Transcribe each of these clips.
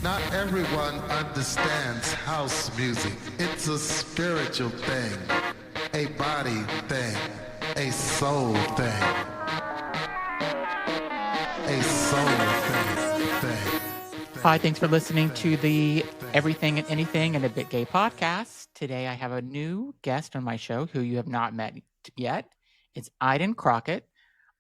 Not everyone understands house music. It's a spiritual thing, a body thing, a soul thing, a soul thing. Hi, thanks for listening to the Everything and Anything and a Bit Gay podcast. Today I have a new guest on my show who you have not met yet. It's Iden Crockett.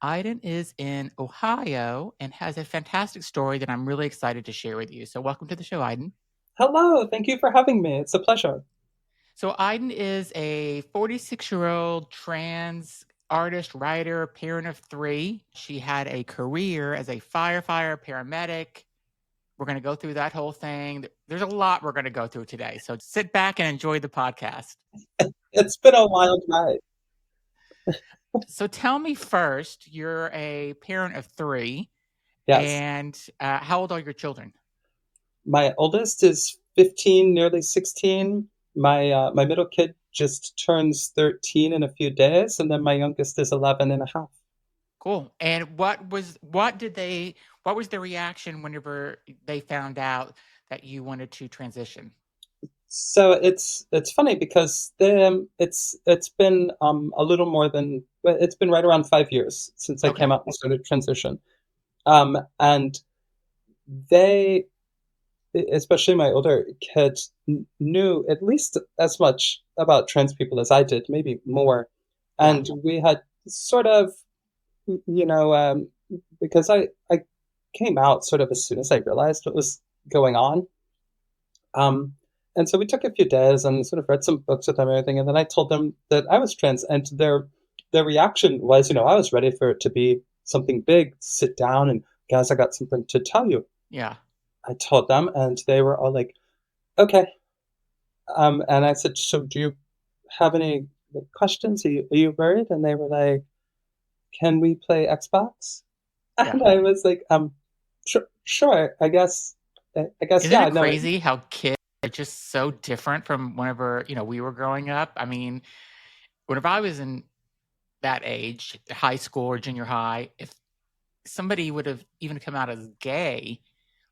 Iden is in Ohio and has a fantastic story that I'm really excited to share with you. So, welcome to the show, Iden. Hello, thank you for having me. It's a pleasure. So, Iden is a 46-year-old trans artist, writer, parent of three. She had a career as a firefighter, paramedic. We're going to go through that whole thing. There's a lot we're going to go through today. So sit back and enjoy the podcast. It's been a wild ride. So tell me first, you're a parent of three. Yes. And how old are your children? My oldest is 15, nearly 16. My middle kid just turns 13 in a few days, and then my youngest is 11 and a half. Cool. And what was the reaction whenever they found out that you wanted to transition? So it's funny because it's been a little more than it's been right around 5 years since I came out and started transition, and they, especially my older kid, knew at least as much about trans people as I did, maybe more, and we had sort of, you know, because I came out sort of as soon as I realized what was going on. And so we took a few days and sort of read some books with them and everything. And then I told them that I was trans, and their reaction was, I was ready for it to be something big, sit down and, guys, I got something to tell you. Yeah. I told them, and they were all like, okay. And I said, so do you have any questions? Are you worried? And they were like, can we play Xbox? And I was like, sure, I guess, Isn't yeah. it crazy how kids are just so different from whenever, we were growing up? I mean, whenever I was in that age, high school or junior high, if somebody would have even come out as gay,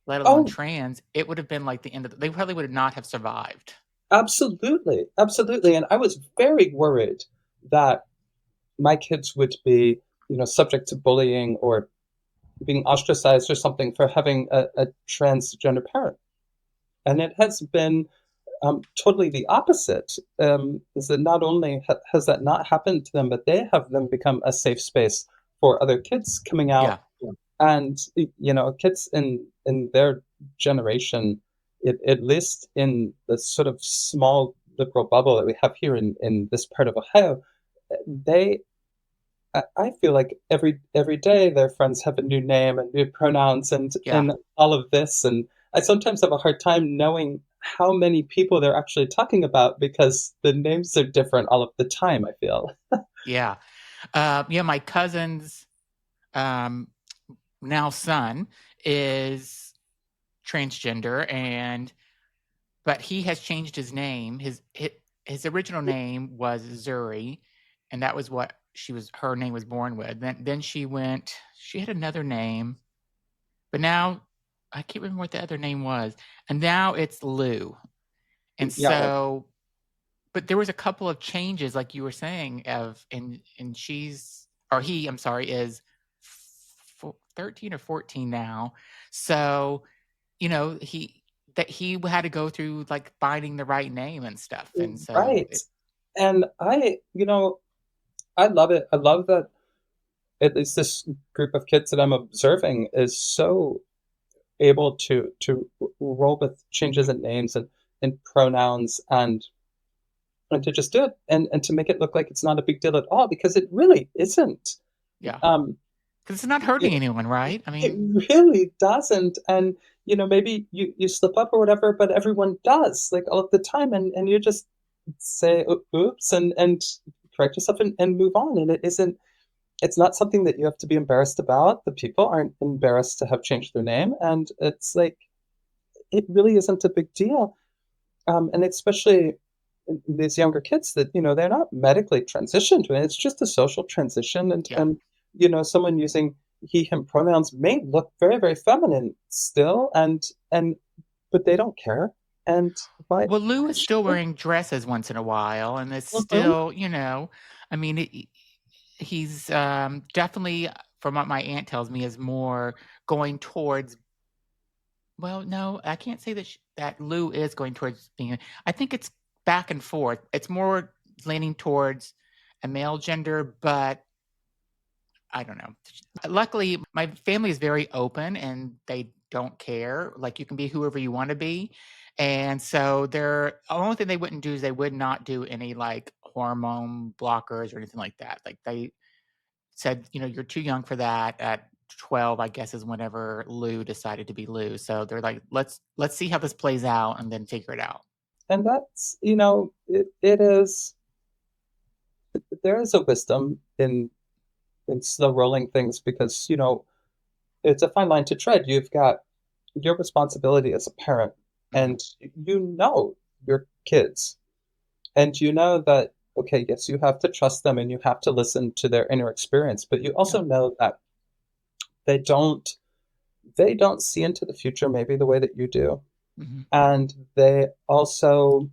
let alone trans, it would have been like the end of they probably would not have survived. Absolutely. And I was very worried that my kids would be, subject to bullying or being ostracized or something for having a transgender parent. And it has been totally the opposite. Is that not only has that not happened to them, but they have them become a safe space for other kids coming out. Yeah. And, kids in their generation, at least in the sort of small liberal bubble that we have here in this part of Ohio, I feel like every day their friends have a new name and new pronouns and all of this. And I sometimes have a hard time knowing how many people they're actually talking about because the names are different all of the time, I feel. Yeah. My cousin's now son is transgender, but he has changed his name. His original name was Zuri, and that was what her name was born with. Then she had another name, but now I can't remember what the other name was. And now it's Lou. And so, but there was a couple of changes, like you were saying, and he, I'm sorry, is 13 or 14 now. So, he had to go through like finding the right name and stuff. And so, and I love it. I love that at least this group of kids that I'm observing is so able to roll with changes in names and pronouns and to just do it and to make it look like it's not a big deal at all, because it really isn't. Yeah. Because it's not hurting anyone, right? I mean, it really doesn't. And, maybe you slip up or whatever, but everyone does, like, all of the time. And you just say, oops, and correct yourself and move on. And it's not something that you have to be embarrassed about. The people aren't embarrassed to have changed their name. And it's like, it really isn't a big deal. And especially these younger kids that, they're not medically transitioned. It's just a social transition. And someone using he, him pronouns may look very, very feminine still. And but they don't care. And Well, Lou why is still should wearing dresses once in a while, and it's they? Mhm. still, I mean, he's definitely, from what my aunt tells me, is more going towards. Well, no, I can't say that that Lou is going towards being. I think it's back and forth. It's more leaning towards a male gender, but I don't know. Luckily, my family is very open and they don't care. Like you can be whoever you want to be. And so the only thing they wouldn't do is they would not do any like hormone blockers or anything like that. Like they said, you're too young for that. At 12, I guess, is whenever Lou decided to be Lou. So they're like, let's see how this plays out and then figure it out. And that's, it is, there is a wisdom in slow rolling things because, it's a fine line to tread. You've got your responsibility as a parent, Hmm. and you know your kids, and you know that, okay, yes, you have to trust them and you have to listen to their inner experience, but you Yeah. also know that they don't they don't see into the future maybe the way that you do. Hmm. And they also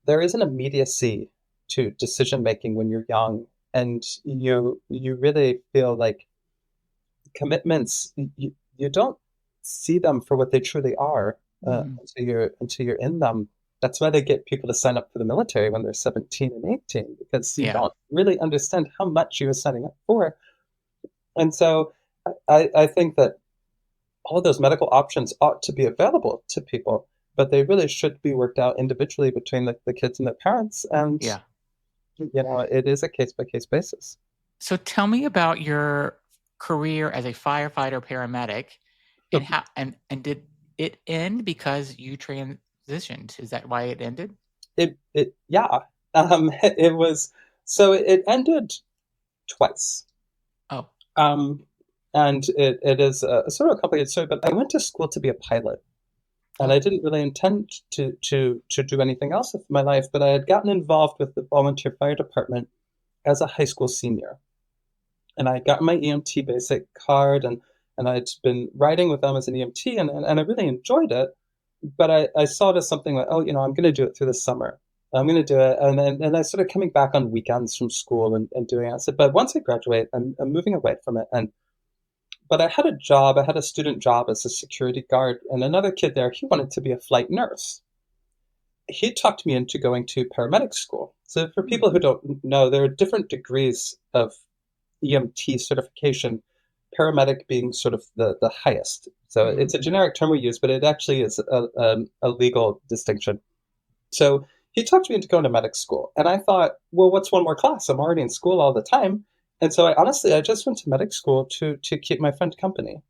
there is an immediacy to decision making when you're young, and you really feel like commitments, you don't see them for what they truly are Hmm. until you're in them. That's why they get people to sign up for the military when they're 17 and 18, because you Yeah. don't really understand how much you're signing up for. And so I think that all of those medical options ought to be available to people, but they really should be worked out individually between the kids and their parents. And, Yeah. it is a case by case basis. So tell me about your career as a firefighter paramedic and how and did it end because you transitioned? Is that why it ended? Yeah. It was, so it ended twice. Oh, Um, and it is a sort of a complicated story, but I went to school to be a pilot. And oh, I didn't really intend to do anything else with my life, but I had gotten involved with the volunteer fire department as a high school senior. And I got my EMT basic card, and I'd been riding with them as an EMT, and I really enjoyed it. But I saw it as something like, oh, I'm going to do it through the summer. I'm going to do it. And I started coming back on weekends from school and doing it. I said, but once I graduate, I'm moving away from it. But I had a job, I had a student job as a security guard, and another kid there, he wanted to be a flight nurse. He talked me into going to paramedic school. So for hmm, people who don't know, there are different degrees of EMT certification, paramedic being sort of the highest. So hmm, it's a generic term we use, but it actually is a legal distinction. So he talked me into going to medic school. And I thought, well, what's one more class? I'm already in school all the time. And so I just went to medic school to keep my friend company.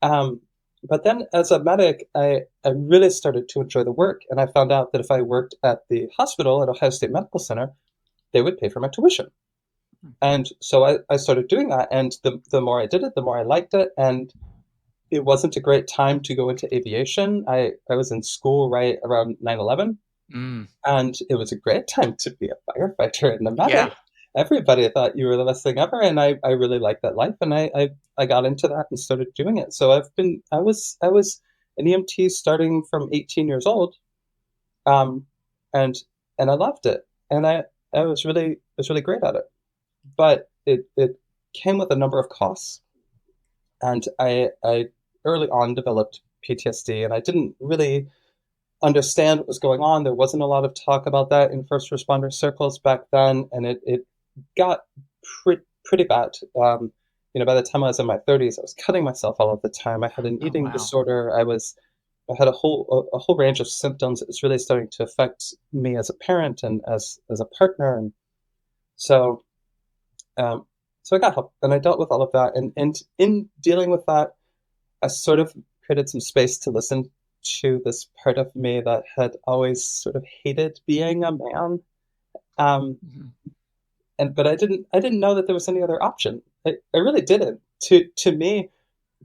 Um, but then as a medic, I really started to enjoy the work. And I found out that if I worked at the hospital at Ohio State Medical Center, they would pay for my tuition. And so I started doing that. And the more I did it, the more I liked it. And it wasn't a great time to go into aviation. I was in school right around 9/11, mm, and it was a great time to be a firefighter and a yeah. medic. Everybody thought you were the best thing ever, and I really liked that life, and I got into that and started doing it. So I was an EMT starting from 18 years old, um, and and I loved it, and I was really great at it. But it came with a number of costs, and I early on developed PTSD, and I didn't really understand what was going on. There wasn't a lot of talk about that in first responder circles back then, and it got pretty bad. By the time I was in my 30s, I was cutting myself all of the time. I had an Oh, eating wow. disorder. I had a whole range of symptoms. It was really starting to affect me as a parent and as a partner, and so um, so I got help and I dealt with all of that. And in dealing with that, I sort of created some space to listen to this part of me that had always sort of hated being a man. Um, Mhm. but I didn't know that there was any other option. I really didn't. To me,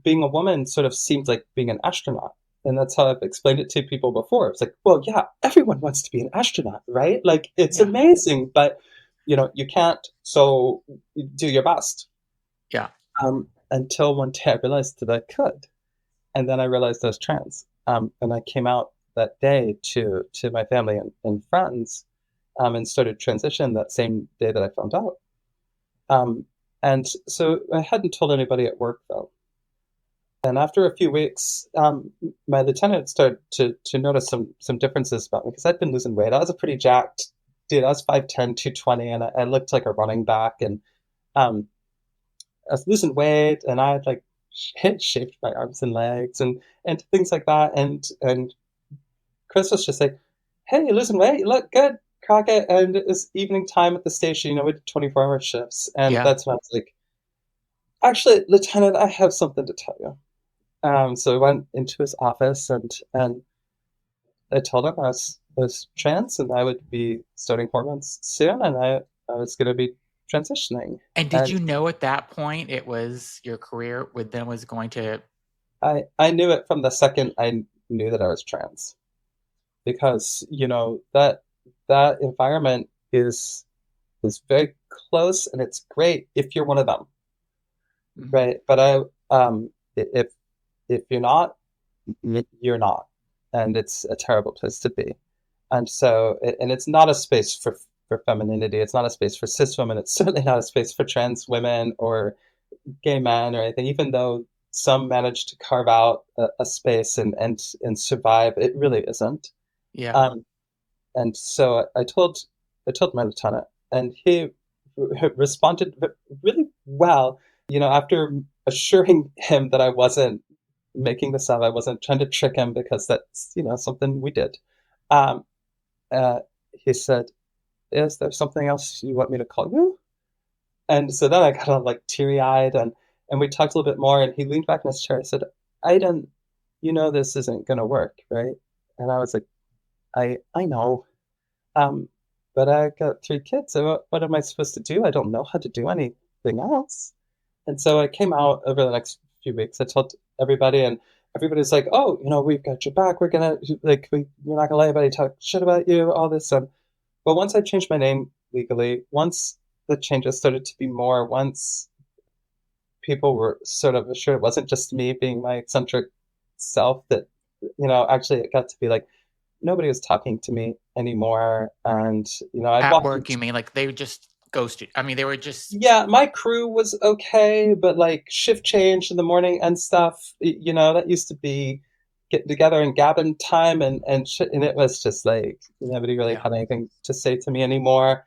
being a woman sort of seemed like being an astronaut. And that's how I've explained it to people before. It's like, well, yeah, everyone wants to be an astronaut, right? Like it's Yeah. amazing, but you can't. So you do your best. Yeah. Until one day I realized that I could. And then I realized I was trans. And I came out that day to my family and friends, and started transition that same day that I found out. Um, and so I hadn't told anybody at work though. And after a few weeks, my lieutenant started to notice some differences about me because I'd been losing weight. I was a pretty jacked dude. I was 5'10", 220, and I looked like a running back. And um, I was losing weight, and I had like shaped my arms and legs and things like that. And Chris was just like, "Hey, you're losing weight. You look good, Crockett." And it was evening time at the station. We did 24-hour shifts, and Yeah. that's when I was like, "Actually, Lieutenant, I have something to tell you." So I went into his office and I told him I was trans and I would be starting hormones soon, and I was going to be transitioning. And did And you know at that point it was your career with them was going to? I knew it from the second I knew that I was trans, because that environment is very close and it's great if you're one of them, Mhm. right? But if you're not, you're not, and it's a terrible place to be. And so, and it's not a space for femininity. It's not a space for cis women. It's certainly not a space for trans women or gay men or anything. Even though some manage to carve out a space and survive, it really isn't. Yeah. Um, and so I told my lieutenant, and he responded really well. After assuring him that I wasn't making this up, I wasn't trying to trick him because that's something we did. Um, uh, he said, "Is there something else you want me to call you?" And so then I got all like teary eyed, and we talked a little bit more. And he leaned back in his chair and said, "Aiden, this isn't gonna work, right?" And I was like, "I know, um, but I got 3 kids. So what am I supposed to do? I don't know how to do anything else." And so I came out over the next few weeks. I told everybody, and everybody's like, "Oh, we've got your back. We're gonna we're not gonna let anybody talk shit about you. All this." But once I changed my name legally, once the changes started to be more, once people were sort of assured it wasn't just me being my eccentric self, that actually it got to be like nobody was talking to me anymore, and I'd At walk work, you into. mean like they would just ghosted? I mean, they were just. Yeah, my crew was okay, but like shift change in the morning and stuff, that used to be getting together and gabbing time and shit, and it was just like nobody really Yeah. had anything to say to me anymore.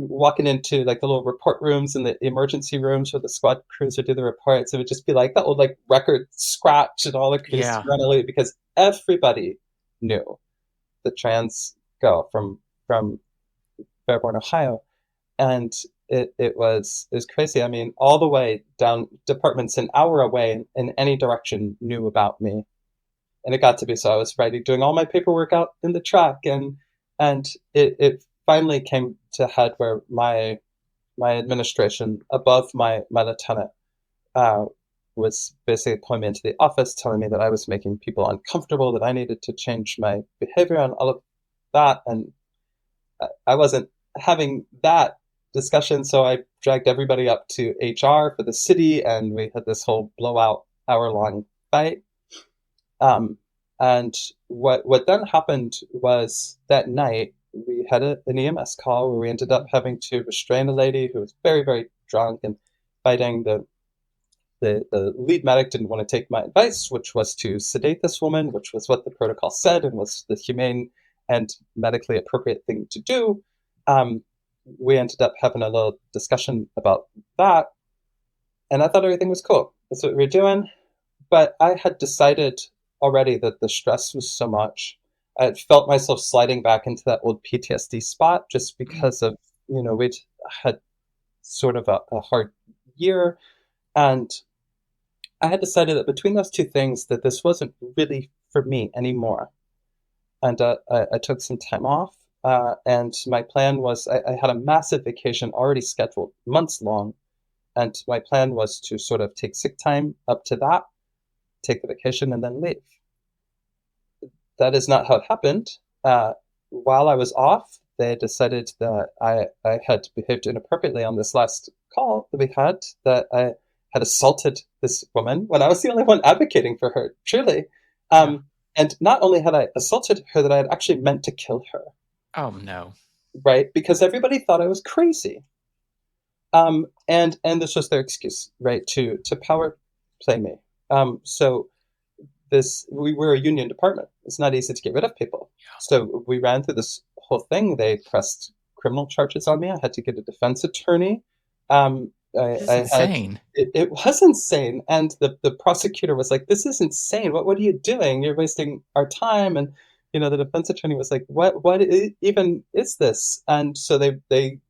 Walking into like the little report rooms and the emergency rooms where the squad crews would do the reports, it would just be like that old like record scratch and all the crews Yeah. run away because everybody knew the trans girl from Fairborn, Ohio. And it was crazy. I mean, all the way down departments an hour away in any direction knew about me, and it got to be so. I was writing, doing all my paperwork out in the truck, and it finally came to a head where my administration above my lieutenant uh, was basically pulling me into the office, telling me that I was making people uncomfortable, that I needed to change my behavior and all of that, and I wasn't having that discussion, so I dragged everybody up to HR for the city, and we had this whole blowout hour-long fight. Um, and what then happened was that night we had an EMS call where we ended up having to restrain a lady who was very, very drunk and fighting. The lead medic didn't want to take my advice, which was to sedate this woman, which was what the protocol said and was the humane and medically appropriate thing to do. Um, we ended up having a little discussion about that, and I thought everything was cool. That's what we were doing. But I had decided already that the stress was so much. I had felt myself sliding back into that old PTSD spot just Mm. because of, we'd had sort of a hard year. And I had decided that between those two things, that this wasn't really for me anymore. And I took some time off. And my plan was I had a massive vacation already scheduled, months long. And my plan was to sort of take sick time up to that, take the vacation, and then leave. That is not how it happened. While I was off, they decided that I had behaved inappropriately on this last call that we had, that I had assaulted this woman when I was the only one advocating for her, truly. Yeah. And not only had I assaulted her, that I had actually meant to kill her, Oh no. right? Because everybody thought I was crazy. And this was their excuse, right, to power play me. So this we were a union department. It's not easy to get rid of people. So we ran through this whole thing. They pressed criminal charges on me. I had to get a defense attorney. This is I had insane. it was insane, and the prosecutor was like, "This is insane. What are you doing? You're wasting our time." And the defense attorney was like, "What even is this?" And so they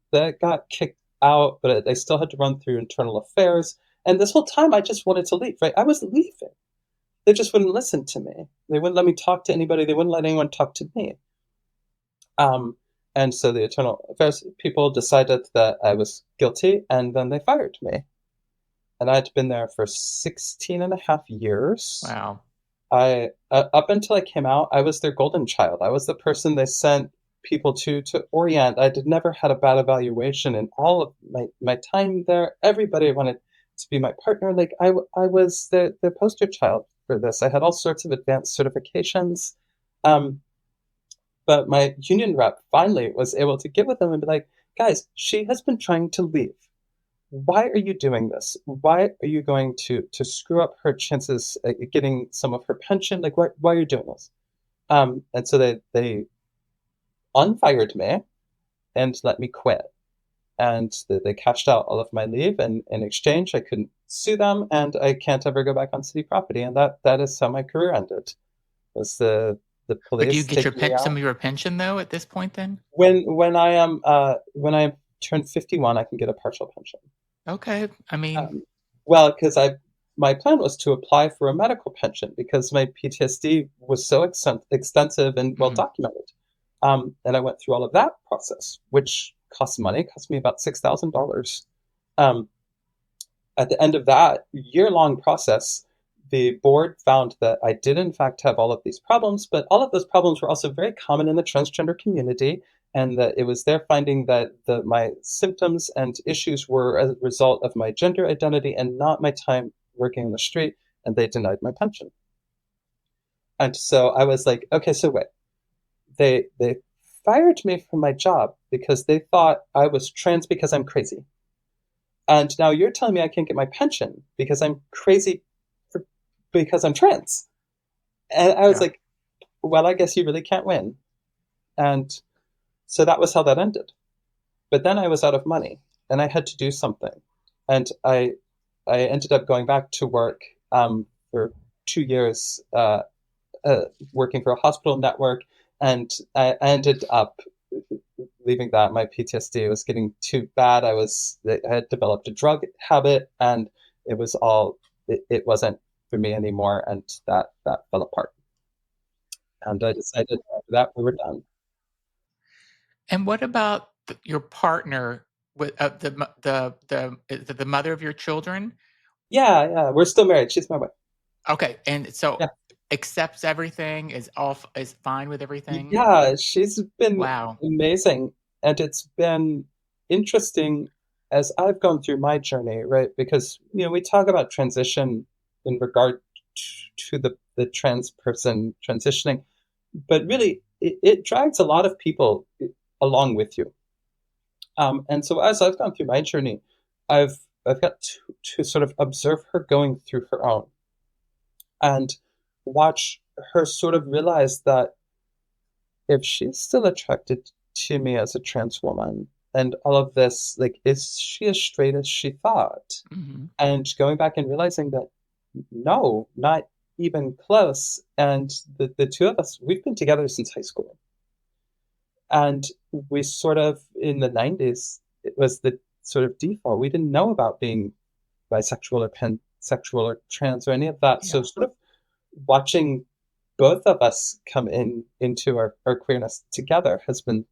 got kicked out, but they still had to run through internal affairs. And this whole time, I just wanted to leave. Right, I was leaving. They just wouldn't listen to me. They wouldn't let me talk to anybody. They wouldn't let anyone talk to me. Um, and so the internal affairs people decided that I was guilty, and then they fired me. And I had been there for 16 and a half years. Wow. I up until I came out, I was their golden child. I was the person they sent people to orient. I did never had a bad evaluation in all of my time there. Everybody wanted to be my partner. Like I was the poster child for this. I had all sorts of advanced certifications. Um, but my union rep finally was able to get with them and be like, guys, she has been trying to leave. Why are you doing this? Why are you going to screw up her chances at getting some of her pension? Like, why are you doing this? And so they unfired me and let me quit. And they cashed out all of my leave, and in exchange, I couldn't sue them, and I can't ever go back on city property. And that is how my career ended. Was the But do you police get taking me some out of your pension though at this point then? when I turn 51, I can get a partial pension. Okay. I mean, Well, because my plan was to apply for a medical pension because my PTSD was so extensive and well mhm. documented. And I went through all of that process, which cost money, cost me about $6,000. Um, at the end of that year-long process, the board found that I did in fact have all of these problems, but all of those problems were also very common in the transgender community, and that it was their finding that my symptoms and issues were a result of my gender identity and not my time working on the street, and they denied my pension. And so I was like, okay, so wait, they fired me from my job because they thought I was trans because I'm crazy. And now you're telling me I can't get my pension because I'm crazy because I'm trans. And I was Yeah. like, well, I guess you really can't win. And so that was how that ended. But then I was out of money and I had to do something. And I ended up going back to work for 2 years, working for a hospital network. And I ended up leaving that. My PTSD was getting too bad. I had developed a drug habit, and it wasn't for me anymore, and that fell apart. And I decided after that we were done. And what about your partner with the mother of your children? Yeah, we're still married. She's my wife. Okay, and so Yeah, accepts everything, is fine with everything? yeah, she's been Wow. amazing, and it's been interesting as I've gone through my journey, right? Because we talk about transition in regard to the trans person transitioning, but really it drags a lot of people along with you. And so as I've gone through my journey, I've got to sort of observe her going through her own and watch her sort of realize that if she's still attracted to me as a trans woman and all of this, like, is she as straight as she thought? Mhm. And going back and realizing that no, not even close. And the two of us, we've been together since high school. And we sort of, in the 90s, it was the sort of default. We didn't know about being bisexual or pansexual or trans or any of that. So Yeah. sort of watching both of us come into our queerness together has been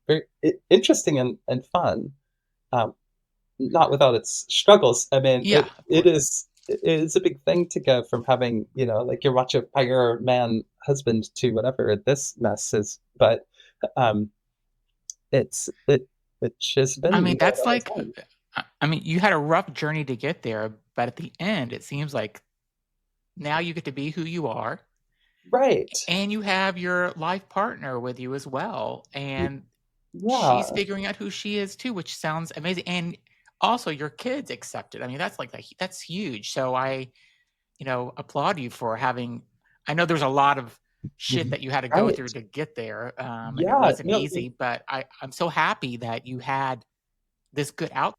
very interesting and fun. Um, Not without its struggles. I mean, Yeah, it of it course. is it is a big thing to go from having, like your macho fire man husband to whatever this mess is. But um, it has I been mean, that's a like, time. I mean, you had a rough journey to get there, but at the end, it seems like now you get to be who you are. Right. and you have your life partner with you as well, and she's Yeah. figuring out who she is too, which sounds amazing. And also your kids accept it. I mean, that's huge. So I, applaud you for having. I know there's a lot of shit that you had to go Right. through to get there, and it Yeah. wasn't No, easy. But I'm so happy that you had this good out.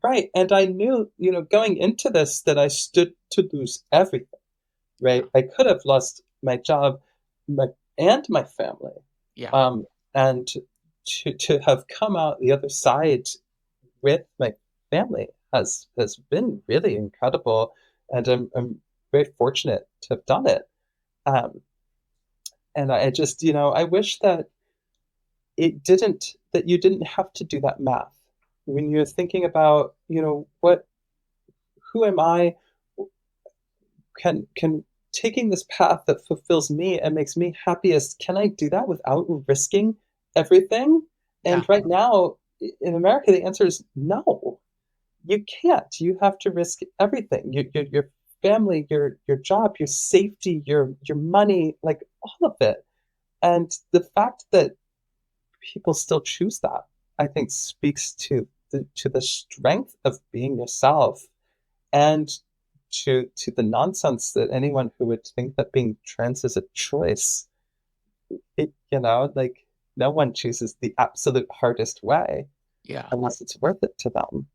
right. And I knew, going into this that I stood to lose everything, Yeah, right? I could have lost my job, my and my family. yeah, Um, and to have come out the other side with my family has been really incredible, and I'm very fortunate to have done it. Um, and I just, I wish that you didn't have to do that math when you're thinking about, who am I? Can taking this path that fulfills me and makes me happiest, can I do that without risking everything? yeah, And right now in America, the answer is no. You can't. You have to risk everything. Your family, your job, your safety, your money, like all of it. And the fact that people still choose that, I think, speaks to the strength of being yourself, and to the nonsense that anyone who would think that being trans is a choice, like no one chooses the absolute hardest way yeah. unless it's worth it to them.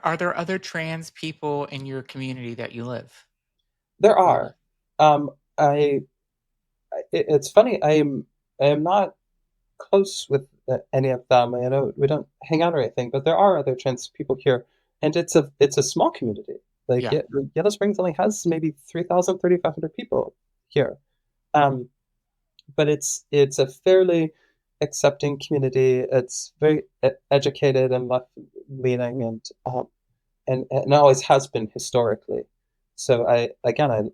Are there other trans people in your community that you live? There Where you live? are. Um, it's funny. I am not close with any of them. I know we don't hang out or anything, but there are other trans people here, and it's a small community. Like Yeah, Yellow Springs only has maybe 3,000, 3,500 people here. Um, but it's a fairly accepting community. It's very educated and left leaning, and always has been historically. So I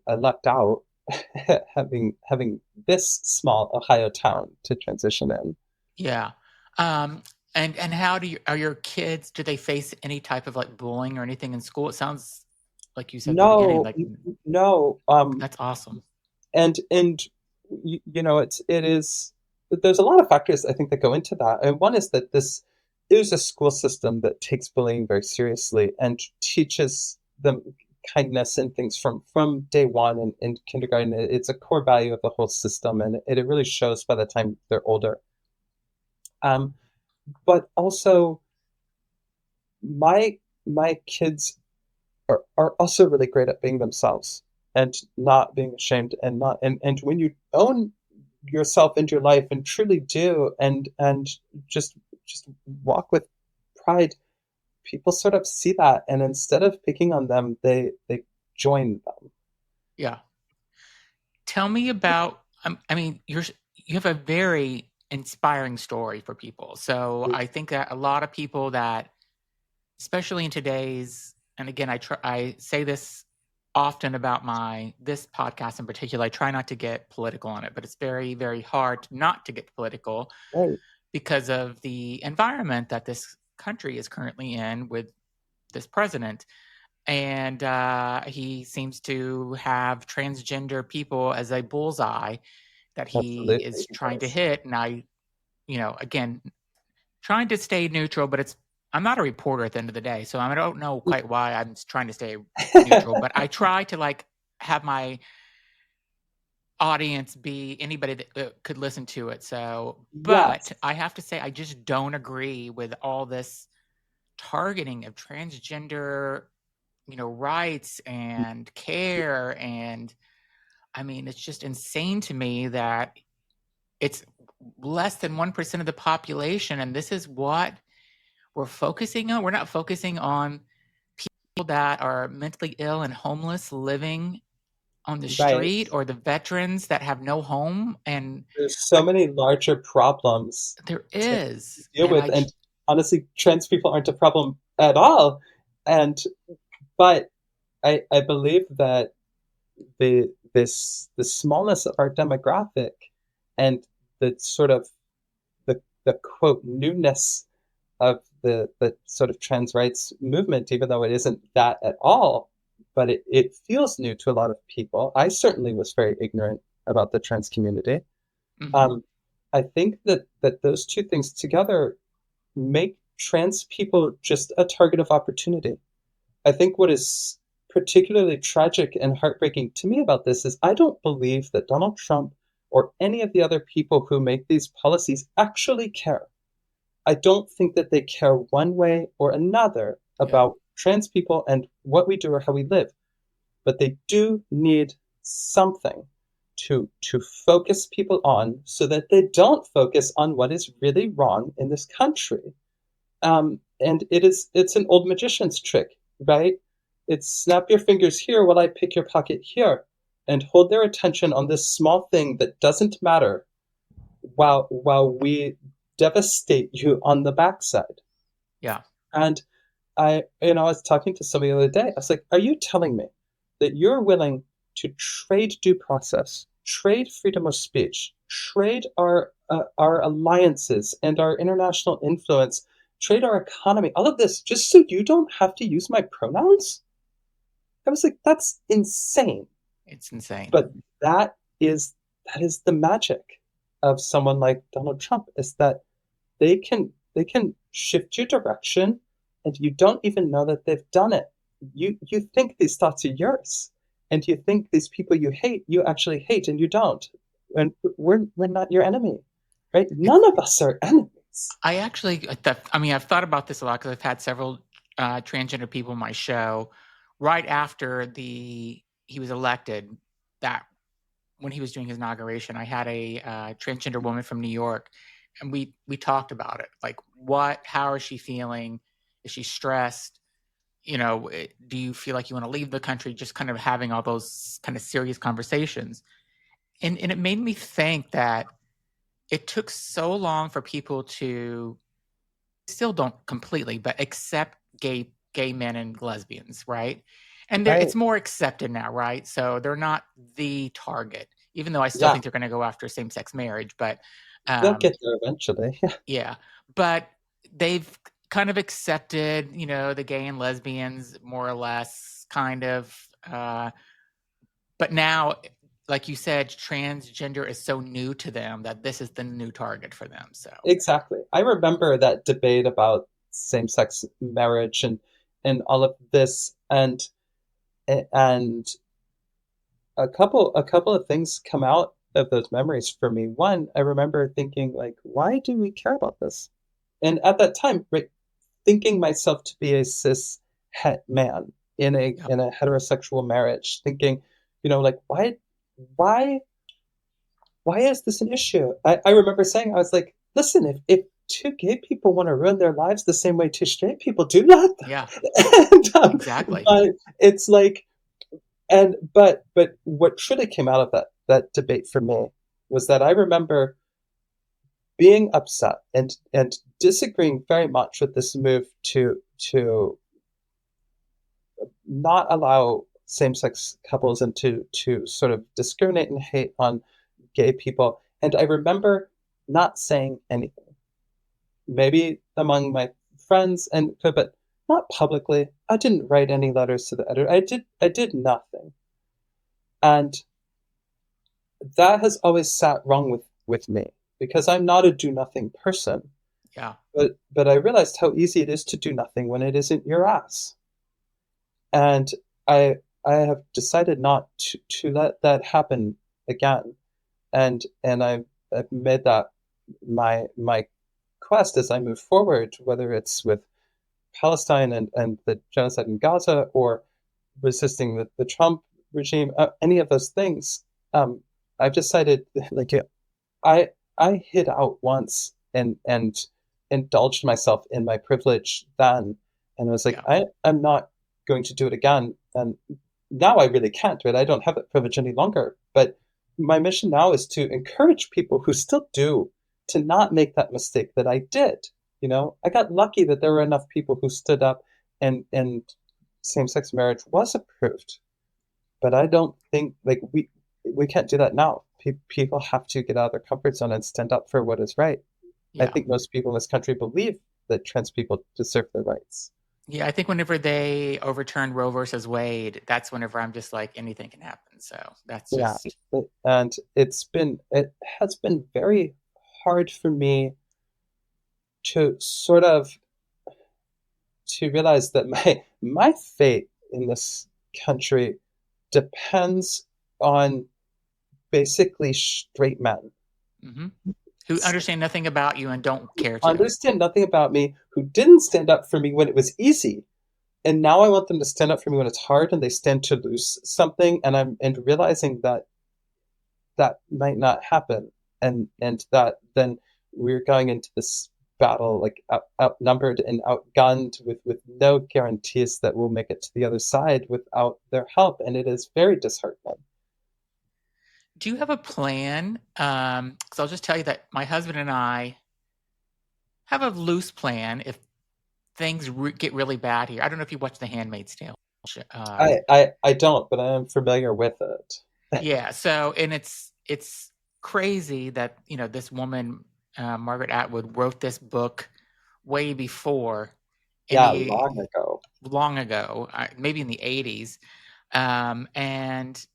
lucked out having this small Ohio town to transition in. yeah. Um, and how are your kids? Do they face any type of like bullying or anything in school? It sounds like you said at the beginning, No, like no. that's awesome. And it is, there's a lot of factors I think that go into that, and one is that this is a school system that takes bullying very seriously and teaches them kindness and things from day one in kindergarten. It's a core value of the whole system, and it really shows by the time they're older. um, but also my my kids are also really great at being themselves and not being ashamed, and not and when you own yourself into your life and truly do, and just just walk with pride, people sort of see that, and instead of picking on them, they join them. Yeah. Tell me about. I mean, you have a very inspiring story for people. So I think that a lot of people that, especially in today's, and again, I say this often about this podcast in particular. I try not to get political on it, but it's very, very hard not to get political Right. because of the environment that this country is currently in with this president. And he seems to have transgender people as a bullseye that he Absolutely, is he trying to does. hit. And again, trying to stay neutral, but I'm not a reporter at the end of the day, so I don't know quite why I'm trying to stay neutral. But I try to like have my audience be anybody that could listen to it. So, but Yes. I have to say, I just don't agree with all this targeting of transgender, rights and care. And I mean, it's just insane to me that it's less than 1% of the population. And this is what we're focusing on. We're not focusing on people that are mentally ill and homeless living on the Right. street, or the veterans that have no home. And There's so many larger problems there to is. deal And with, and honestly, trans people aren't a problem at all. And but I believe that the smallness of our demographic, and the sort of the quote newness of the sort of trans rights movement, even though it isn't that at all, but it feels new to a lot of people. I certainly was very ignorant about the trans community. Hmm. Um, I think that those two things together make trans people just a target of opportunity. I think what is particularly tragic and heartbreaking to me about this is I don't believe that Donald Trump or any of the other people who make these policies actually care. I don't think that they care one way or another Yeah. about trans people and what we do or how we live, but they do need something to focus people on so that they don't focus on what is really wrong in this country. And it's an old magician's trick, right? It's snap your fingers here while I pick your pocket here, and hold their attention on this small thing that doesn't matter, while we devastate you on the backside. Yeah. And I was talking to somebody the other day. I was like, "Are you telling me that you're willing to trade due process, trade freedom of speech, trade our alliances and our international influence, trade our economy, all of this, just so you don't have to use my pronouns?" I was like, "That's insane." It's insane. But that is that is the magic of someone like Donald Trump, is that they can shift your direction and you don't even know that they've done it. You think these thoughts are yours, and you think these people you hate you actually hate, and you don't. And we're not your enemy, right? It's None of us are enemies. I actually, I mean, I've thought about this a lot because I've had several transgender people on my show. Right after he was elected, that when he was doing his inauguration, I had a transgender woman from New York, and we talked about it. Like, how is she feeling? Is she stressed? Do you feel like you want to leave the country? Just kind of having all those kind of serious conversations, and it made me think that it took so long for people to still don't completely, but accept gay men and lesbians, right? And Right. it's more accepted now, right? So they're not the target, even though I still Yeah, think they're going to go after same-sex marriage. But they'll um, get there eventually. Yeah. yeah, but they've kind of accepted, the gay and lesbians more or less, kind of. But now, like you said, transgender is so new to them that this is the new target for them. So Exactly. I remember that debate about same-sex marriage and all of this, and a couple of things come out of those memories for me. One, I remember thinking, like, why do we care about this? And at that time, right, thinking myself to be a cis het man in a yeah, in a heterosexual marriage, thinking, like, why why is this an issue? I remember saying, I was like, listen, if two gay people want to ruin their lives the same way two straight people do, let them. yeah, And exactly. but it's like, but what truly came out of that debate for me was that I remember being upset and disagreeing very much with this move to not allow same-sex couples and to sort of discriminate and hate on gay people. And I remember not saying anything. Maybe among my friends, but not publicly. I didn't write any letters to the editor. I did nothing. And that has always sat wrong with me, because I'm not a do nothing person. Yeah, But I realized how easy it is to do nothing when it isn't your ass. And I I have decided not to let that happen again. And I've made that my quest as I move forward, whether it's with Palestine and the genocide in Gaza, or resisting the Trump regime, any of those things. I've decided, like, I hid out once and indulged myself in my privilege then, and I was like, yeah, I'm not going to do it again. And now I really can't, right? I don't have that privilege any longer. But my mission now is to encourage people who still do to not make that mistake that I did. I got lucky that there were enough people who stood up, and same-sex marriage was approved. But I don't think, like, we can't do that now. People have to get out of their comfort zone and stand up for what is right. I yeah. think most people in this country believe that trans people deserve their rights. Yeah, I think whenever they overturned Roe versus Wade, that's whenever I'm just like anything can happen. So that's Yeah, just and it has been very hard for me to sort of to realize that my fate in this country depends on basically straight men hmm who understand nothing about you and don't care to. understand nothing about me, who didn't stand up for me when it was easy, and now I want them to stand up for me when it's hard and they stand to lose something, and I'm and realizing that that might not happen, and that then we're going into this battle like outnumbered and outgunned with no guarantees that we'll make it to the other side without their help, and it is very disheartening. Do you have a plan? Because I'll just tell you that my husband and I have a loose plan if things get really bad here. I don't know if you watch The Handmaid's Tale. I don't, but I am familiar with it. Yeah. So, and it's crazy that this woman, Margaret Atwood, wrote this book way before in Yeah, the long ago. long ago, maybe in the 80s. And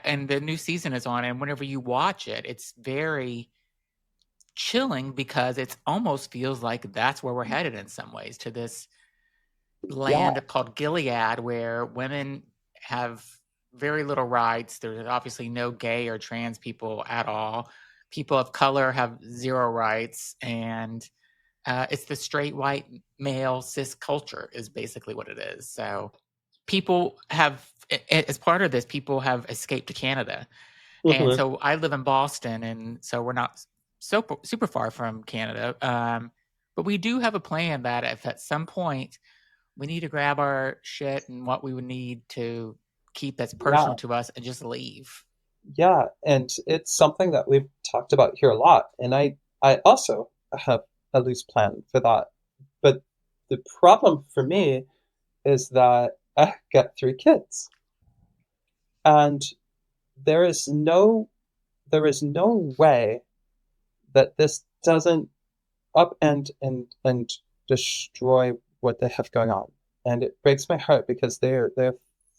and the new season is on, and whenever you watch it, it's very chilling because it almost feels like that's where we're headed in some ways, to this Yeah, land called Gilead where women have very little rights. There's obviously no gay or trans people at all. People of color have zero rights, and it's the straight white male cis culture is basically what it is. So people have, as part of this, people have escaped to Canada, and hmm, so I live in Boston, and so we're not so super far from Canada. But we do have a plan that if at some point we need to grab our shit and what we would need to keep that's personal yeah, to us and just leave. yeah, and it's something that we've talked about here a lot, and I also have a loose plan for that. But the problem for me is that I got three kids, and there is no there is no way that this doesn't upend and destroy what they have going on. And it breaks my heart because they're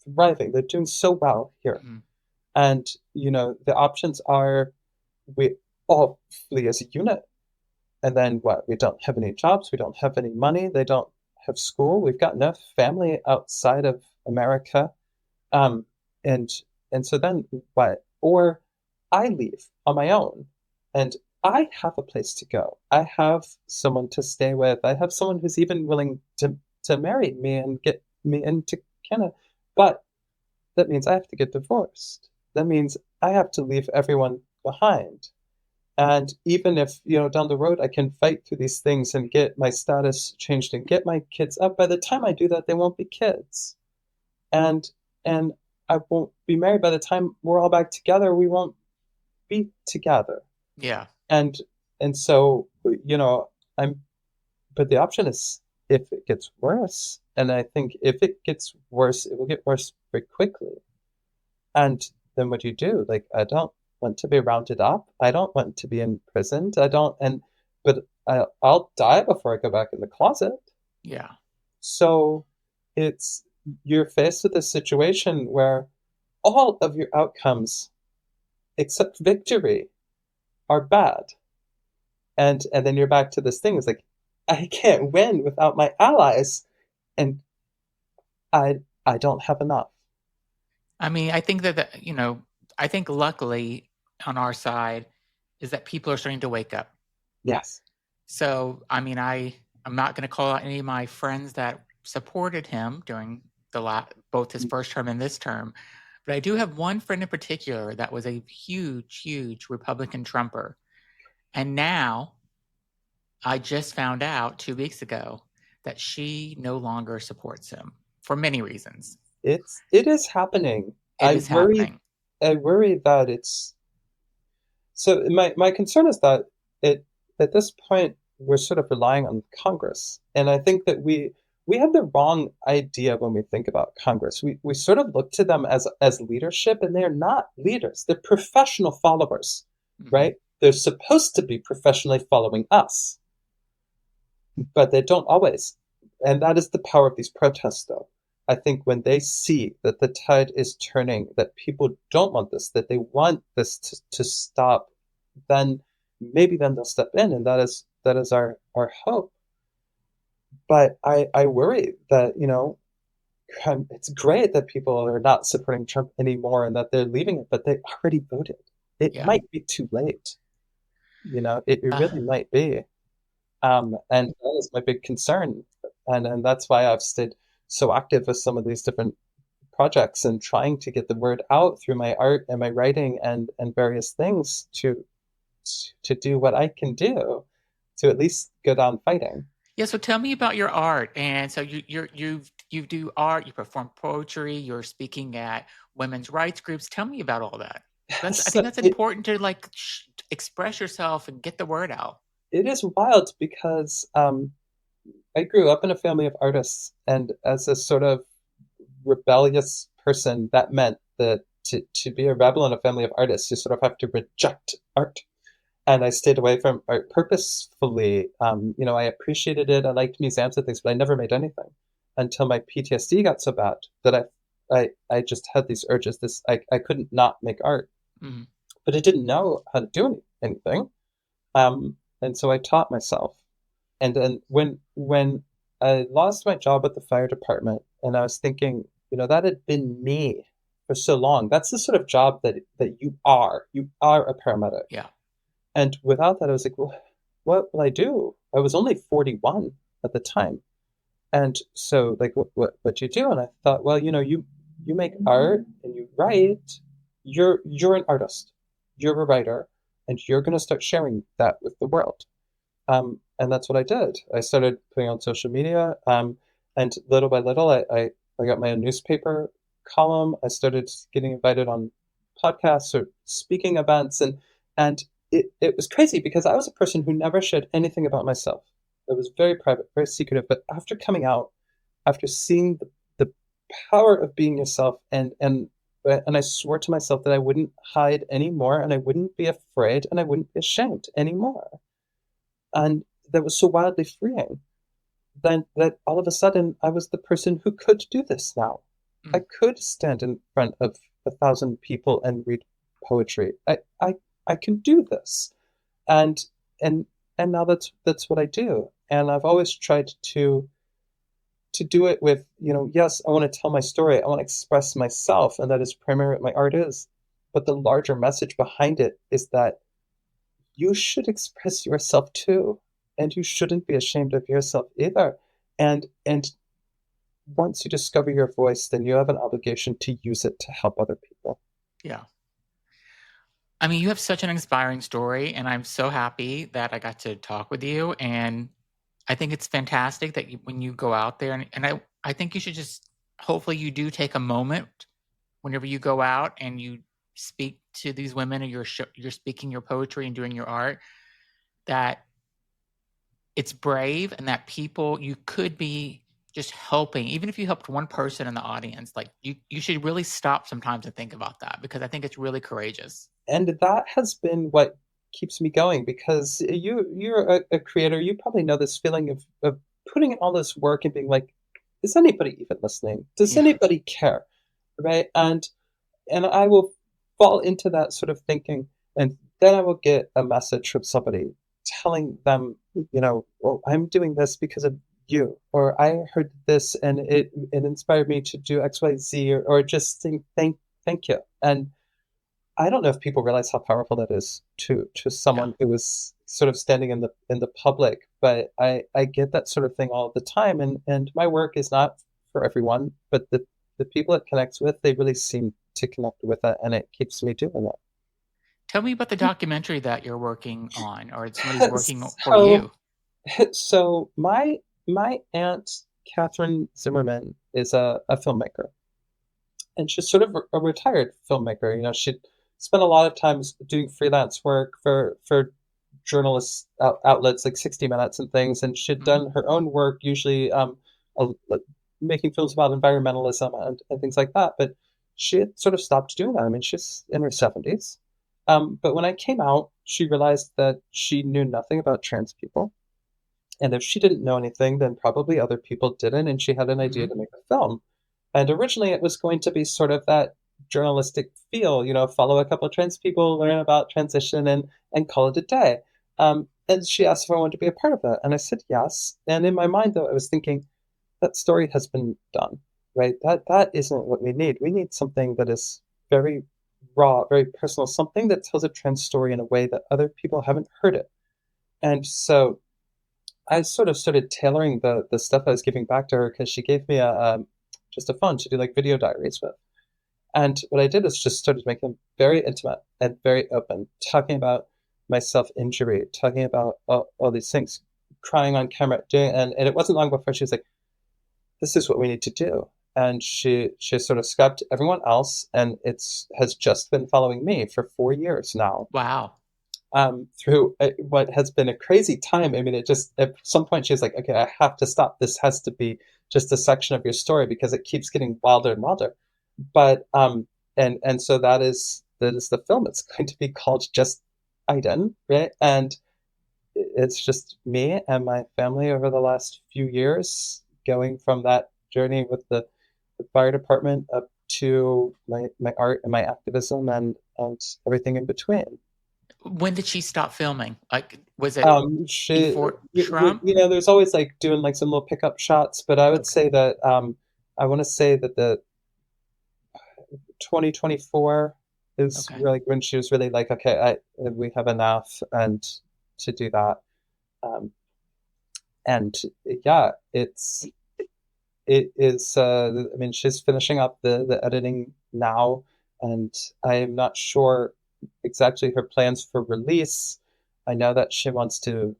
thriving. They're doing so well here. Mhm. And the options are we all flee as a unit. And then what? We don't have any jobs, we don't have any money, they don't have school, we've got enough family outside of America. Um, and so then what? Or I leave on my own and I have a place to go. I have someone to stay with. I have someone who's even willing to marry me and get me into Canada. But that means I have to get divorced. That means I have to leave everyone behind. And even if, down the road I can fight through these things and get my status changed and get my kids up, by the time I do that, they won't be kids. And and I won't be married by the time we're all back together. We won't be together. Yeah. And so, I'm but the option is if it gets worse. And I think if it gets worse, it will get worse very quickly. And then what do you do? Like, I don't want to be rounded up. I don't want to be imprisoned. I don't, but I'll die before I go back in the closet. Yeah. So it's, you're faced with a situation where all of your outcomes, except victory, are bad. And then you're back to this thing. It's like, I can't win without my allies, and I don't have enough. I mean, I think I think luckily on our side is that people are starting to wake up. Yes. So, I mean, I'm not going to call out any of my friends that supported him during both his first term and this term, but I do have one friend in particular that was a huge, huge Republican Trumper. And now I just found out 2 weeks ago that she no longer supports him for many reasons. It is happening. It is happening. I worry that it's so my concern is that it at this point we're sort of relying on Congress. And I think that we have the wrong idea when we think about Congress. We sort of look to them as leadership, and they're not leaders. They're professional followers, Mhm. right? They're supposed to be professionally following us, but they don't always. And that is the power of these protests, though. I think when they see that the tide is turning, that people don't want this, that they want this to stop, then maybe then they'll step in, and that is our hope. But I worry that, it's great that people are not supporting Trump anymore and that they're leaving it, but they already voted. It Yeah. might be too late. It really might be. And that is my big concern. And that's why I've stayed so active with some of these different projects and trying to get the word out through my art and my writing and various things to do what I can do to at least go down fighting. Yeah, so tell me about your art. And so you do art, you perform poetry, you're speaking at women's rights groups. Tell me about all that. I think So that's important to like express yourself and get the word out. it is wild because I grew up in a family of artists, and as a sort of rebellious person, that meant that to be a rebel in a family of artists, you sort of have to reject art. And I stayed away from art purposefully. I appreciated it. I liked museums and things, but I never made anything until my PTSD got so bad that I just had these urges. I couldn't not make art, Mhm. but I didn't know how to do anything. And so I taught myself. And then when I lost my job at the fire department, and I was thinking, that had been me for so long. That's the sort of job that you are. You are a paramedic. Yeah. And without that, I was like, well, what will I do? I was only 41 at the time. And so, like, what do you do? And I thought, well, you make art and you write. You're an artist. You're a writer, and you're going to start sharing that with the world. And that's what I did. I started putting on social media, and little by little, I got my own newspaper column. I started getting invited on podcasts or speaking events, and it was crazy because I was a person who never shared anything about myself. I was very private, very secretive. But after coming out, after seeing the power of being yourself, and I swore to myself that I wouldn't hide anymore, and I wouldn't be afraid, and I wouldn't be ashamed anymore. And that was so wildly freeing. Then that all of a sudden I was the person who could do this now. I Mm. could stand in front of 1,000 people and read poetry. I can do this. And and and now that's what I do. And I've always tried to do it with, yes, I want to tell my story. I want to express myself, and that is primarily what my art is. But the larger message behind it is that you should express yourself too, and you shouldn't be ashamed of yourself either. And once you discover your voice, then you have an obligation to use it to help other people. Yeah. I mean, you have such an inspiring story, and I'm so happy that I got to talk with you. And I think it's fantastic that when you go out there, and I think you should just, hopefully, you do take a moment whenever you go out and you speak to these women, and you're speaking your poetry and doing your art, that it's brave, and that you could be just helping, even if you helped one person in the audience. Like you should really stop sometimes and think about that, because I think it's really courageous. And that has been what keeps me going, because you're a creator. You probably know this feeling of putting in all this work and being like, is anybody even listening? Does Yeah. anybody care? Right? And I will fall into that sort of thinking, and then I will get a message from somebody telling them, well, I'm doing this because of you, or I heard this and it inspired me to do XYZ, or just saying thank you. And I don't know if people realize how powerful that is to Yeah. someone who is sort of standing in the public, but I get that sort of thing all the time, and my work is not for everyone, but the people it connects with, they really seem to connect with it, and it keeps me doing Tell me about the documentary that you're working on, or somebody's it. working for So you. so my aunt Catherine Zimmerman is a filmmaker, and she's sort of a retired filmmaker. She spent a lot of times doing freelance work for journalist outlets like 60 Minutes and things, and she'd Mhm. done her own work, usually like making films about environmentalism and things like that. But she had sort of stopped doing that. I mean, she's in her 70s. But when I came out, she realized that she knew nothing about trans people. And if she didn't know anything, then probably other people didn't, and she had an idea Hmm. to make a film. And originally it was going to be sort of that journalistic feel, follow a couple of trans people, learn about transition, and call it a day. And she asked if I wanted to be a part of that, and I said yes. And in my mind, though, I was thinking that story has been done, right? That isn't what we need. We need something that is very raw, very personal, something that tells a trans story in a way that other people haven't heard it. And so I sort of started tailoring the stuff I was giving back to her because she gave me a just a phone to do like video diaries with. And what I did is just started making them very intimate and very open, talking about my self injury, talking about all these things, crying on camera, doing, and it wasn't long before she was like, "This is what we need to do." And she sort of scrubbed everyone else, and it's has just been following me for 4 years now, Wow. through what has been a crazy time. I mean, it just at some point she was like, "Okay, I have to stop. This has to be just a section of your story because it keeps getting wilder and wilder." But and so that is the film. It's going to be called just Iden, right? And it's just me and my family over the last few years going from that journey with the fire department up to my art and my activism and everything in between. When did she stop filming? Like, was it She, before Trump? there's always like doing like some little pickup shots, but I would Okay. say that I want to say that the 2024 is Okay. really when she was really like, okay, we have enough, and to do that. Um, and yeah, it is. I mean, she's finishing up the editing now, and I am not sure exactly her plans for release. I know that she wants to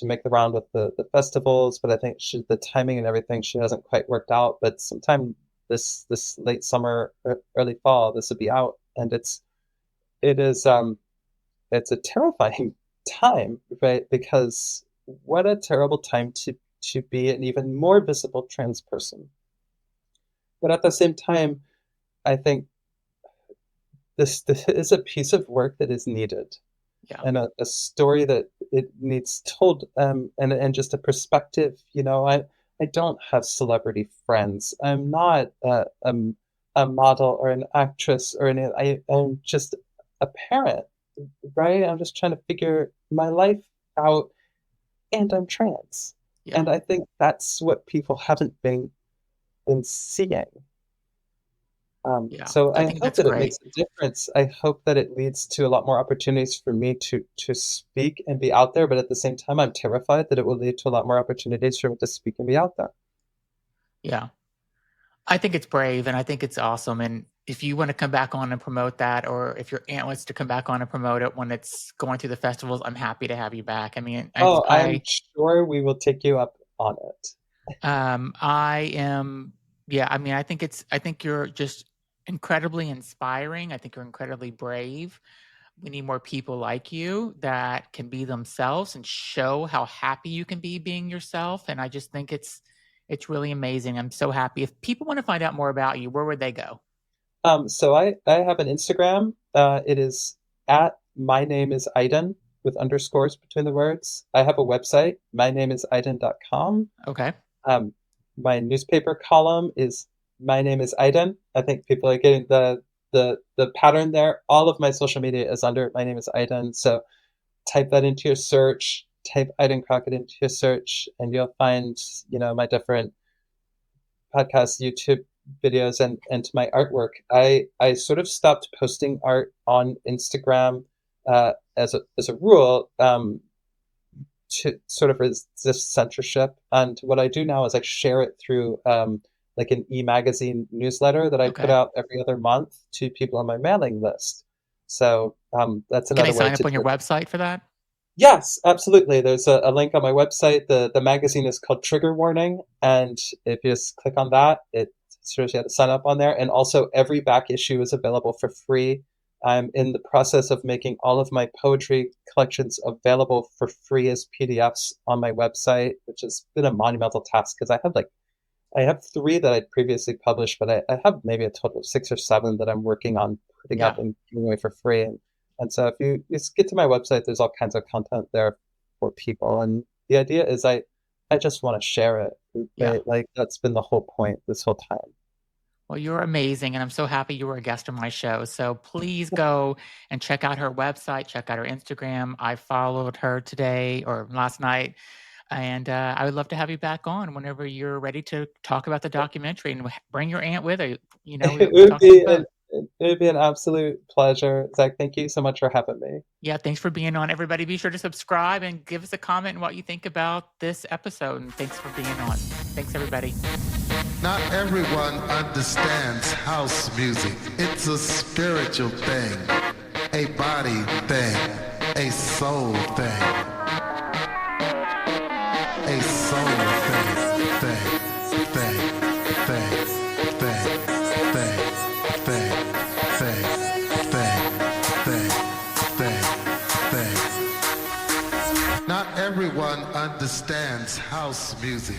make the round with the festivals, but I think the timing and everything she hasn't quite worked out. But sometime this late summer, early fall, this will be out, and it is it's a terrifying time, right? Because what a terrible time to be an even more visible trans person. But at the same time, I think this is a piece of work that is needed Yeah. and a story that it needs told, and just a perspective. I don't have celebrity friends. I'm not a model or an actress or I'm just a parent, right? I'm just trying to figure my life out, and I'm trans. Yeah. And I think that's what people haven't been seeing. Yeah. So I I think hope that's that it great. makes a difference. I hope that it leads to a lot more opportunities for me to speak and be out there. But at the same time, I'm terrified that it will lead to a lot more opportunities for me to speak and be out there. Yeah. I think it's brave and I think it's awesome. And if you want to come back on and promote that, or if your aunt wants to come back on and promote it when it's going through the festivals, I'm happy to have you back. I mean, Oh, I'm sure we will take you up on it. I am, yeah, I mean, I think you're just incredibly inspiring. I think you're incredibly brave. We need more people like you that can be themselves and show how happy you can be being yourself. And I just think it's really amazing. I'm so happy. If people want to find out more about you, where would they go? So I have an Instagram. It is at my name is Iden with underscores between the words. I have a website, mynameisiden.com. Okay. Um, my newspaper column is my name is Iden. I think people are getting the pattern there. All of my social media is under my name is Iden. So type that into your search, type Iden Crockett into your search, and you'll find, my different podcasts, YouTube videos, and my artwork. I sort of stopped posting art on Instagram as a rule, to sort of resist censorship. And what I do now is I share it through like an e-magazine newsletter that I put Okay. out every other month to people on my mailing list. So that's Can they another way sign to up on do your it. website for that? Yes, absolutely. There's a link on my website. The magazine is called Trigger Warning, and if you just click on that, it shows you how to sign up on there. And also, every back issue is available for free. I'm in the process of making all of my poetry collections available for free as PDFs on my website, which has been a monumental task because I have three that I'd previously published, but I have maybe a total of six or seven that I'm working on putting up Yeah. and giving away for free. And so if you just get to my website, there's all kinds of content there for people. And the idea is I just want to share it. Yeah. Like that's been the whole point this whole time. Well, you're amazing, and I'm so happy you were a guest on my show. So please go and check out her website, check out her Instagram. I followed her today or last night, and I would love to have you back on whenever you're ready to talk about the documentary and bring your aunt with her. You know, It we'll would talk to you both. it would be an absolute pleasure. Zach, thank you so much for having me. Yeah, thanks for being on. Everybody, be sure to subscribe and give us a comment on what you think about this episode. And thanks for being on. Thanks, everybody. Not everyone understands house music. It's a spiritual thing, a body thing, a soul thing. A soul thing. Not everyone understands house music.